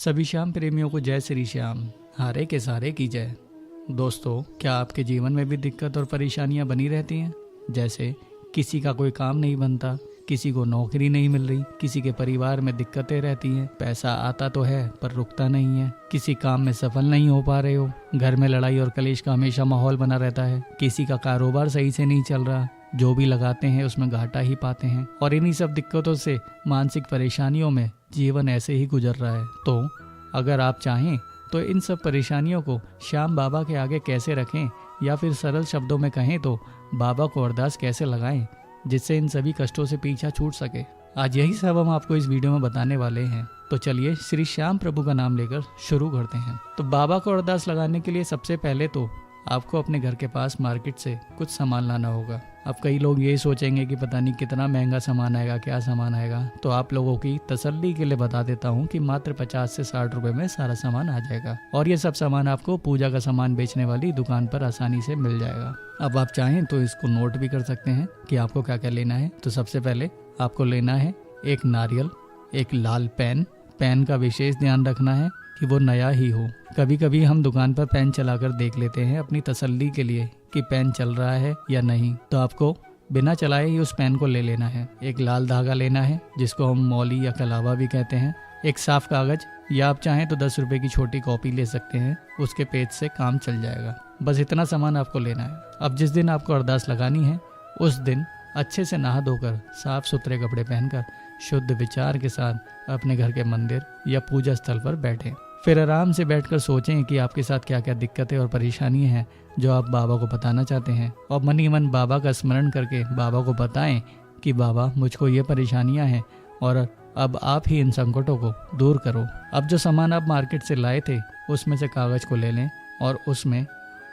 सभी श्याम प्रेमियों को जय श्री श्याम, हारे के सहारे की जय। दोस्तों, क्या आपके जीवन में भी दिक्कत और परेशानियां बनी रहती हैं? जैसे किसी का कोई काम नहीं बनता, किसी को नौकरी नहीं मिल रही, किसी के परिवार में दिक्कतें रहती हैं, पैसा आता तो है पर रुकता नहीं है, किसी काम में सफल नहीं हो पा रहे हो, घर में लड़ाई और कलेश का हमेशा माहौल बना रहता है, किसी का कारोबार सही से नहीं चल रहा, जो भी लगाते हैं उसमें घाटा ही पाते हैं और इन्हीं सब दिक्कतों से मानसिक परेशानियों में जीवन ऐसे ही गुजर रहा है। तो अगर आप चाहें तो इन सब परेशानियों को श्याम बाबा के आगे कैसे रखें, या फिर सरल शब्दों में कहें तो बाबा को अरदास कैसे लगाएं जिससे इन सभी कष्टों से पीछा छूट सके, आज यही सब हम आपको इस वीडियो में बताने वाले हैं। तो चलिए श्री श्याम प्रभु का नाम लेकर शुरू करते हैं। तो बाबा को अरदास लगाने के लिए सबसे पहले तो आपको अपने घर के पास मार्केट से कुछ सामान लाना होगा। अब कई लोग ये सोचेंगे कि पता नहीं कितना महंगा सामान आएगा, क्या सामान आएगा, तो आप लोगों की तसल्ली के लिए बता देता हूँ कि मात्र 50 से 60 रुपए में सारा सामान आ जाएगा और ये सब सामान आपको पूजा का सामान बेचने वाली दुकान पर आसानी से मिल जाएगा। अब आप चाहें तो इसको नोट भी कर सकते हैं कि आपको क्या क्या लेना है। तो सबसे पहले आपको लेना है एक नारियल, एक लाल पेन। पेन का विशेष ध्यान रखना है कि वो नया ही हो। कभी कभी हम दुकान पर पेन चलाकर देख लेते हैं अपनी तसल्ली के लिए कि पेन चल रहा है या नहीं, तो आपको बिना चलाए ही उस पेन को ले लेना है। एक लाल धागा लेना है जिसको हम मौली या कलावा भी कहते हैं। एक साफ कागज, या आप चाहें तो 10 रुपए की छोटी कॉपी ले सकते हैं, उसके पेज से काम चल जाएगा। बस इतना सामान आपको लेना है। अब जिस दिन आपको अरदास लगानी है उस दिन अच्छे से नहा धोकर साफ सुथरे कपड़े पहनकर शुद्ध विचार के साथ अपने घर के मंदिर या पूजा स्थल पर बैठें। फिर आराम से बैठकर सोचें कि आपके साथ क्या क्या दिक्कतें और परेशानियां हैं जो आप बाबा को बताना चाहते हैं, और मन ही मन बाबा का स्मरण करके बाबा को बताएं कि बाबा मुझको ये परेशानियां हैं और अब आप ही इन संकटों को दूर करो। अब जो सामान आप मार्केट से लाए थे उसमें से कागज को ले लें और उसमें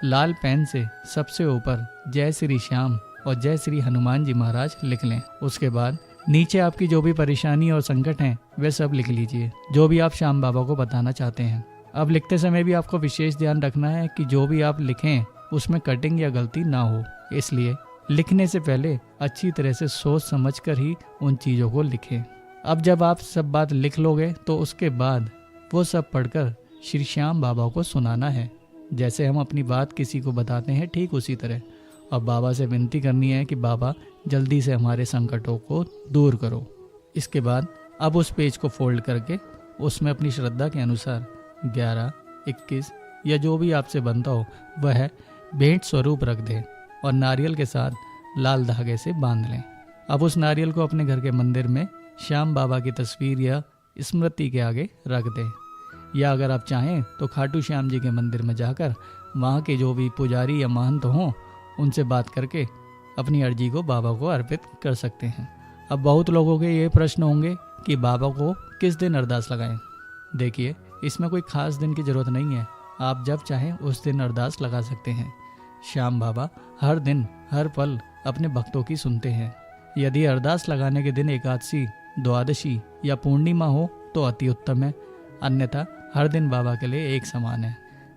लाल पेन से सबसे ऊपर जय श्री श्याम और जय श्री हनुमान जी महाराज लिख लें। उसके बाद नीचे आपकी जो भी परेशानी और संकट हैं वे सब लिख लीजिए, जो भी आप श्याम बाबा को बताना चाहते हैं। अब लिखते समय भी आपको विशेष ध्यान रखना है कि जो भी आप लिखें उसमें कटिंग या गलती ना हो, इसलिए लिखने से पहले अच्छी तरह से सोच समझ कर ही उन चीज़ों को लिखें। अब जब आप सब बात लिख लोगे तो उसके बाद वो सब पढ़कर श्री श्याम बाबा को सुनाना है। जैसे हम अपनी बात किसी को बताते हैं ठीक उसी तरह। अब बाबा से विनती करनी है कि बाबा जल्दी से हमारे संकटों को दूर करो। इसके बाद अब उस पेज को फोल्ड करके उसमें अपनी श्रद्धा के अनुसार 11, 21 या जो भी आपसे बनता हो वह भेंट स्वरूप रख दें और नारियल के साथ लाल धागे से बांध लें। अब उस नारियल को अपने घर के मंदिर में श्याम बाबा की तस्वीर या स्मृति के आगे रख दें, या अगर आप चाहें तो खाटू श्याम जी के मंदिर में जाकर वहाँ के जो भी पुजारी या महंत हों उनसे बात करके अपनी अर्जी को बाबा को अर्पित कर सकते हैं। अब बहुत लोगों के ये प्रश्न होंगे कि बाबा को किस दिन अरदास लगाएं। देखिए, इसमें कोई खास दिन की जरूरत नहीं है, आप जब चाहें उस दिन अरदास लगा सकते हैं। श्याम बाबा हर दिन हर पल अपने भक्तों की सुनते हैं। यदि अरदास लगाने के दिन एकादशी, द्वादशी या पूर्णिमा हो तो अति उत्तम है, अन्यथा हर दिन बाबा के लिए एक समान है।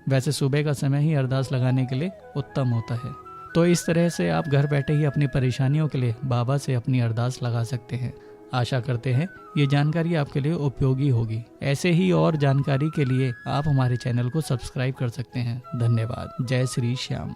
वैसे सुबह का समय ही अरदास लगाने के लिए उत्तम होता है। तो इस तरह से आप घर बैठे ही अपनी परेशानियों के लिए बाबा से अपनी अरदास लगा सकते हैं। आशा करते हैं ये जानकारी आपके लिए उपयोगी होगी। ऐसे ही और जानकारी के लिए आप हमारे चैनल को सब्सक्राइब कर सकते हैं। धन्यवाद। जय श्री श्याम।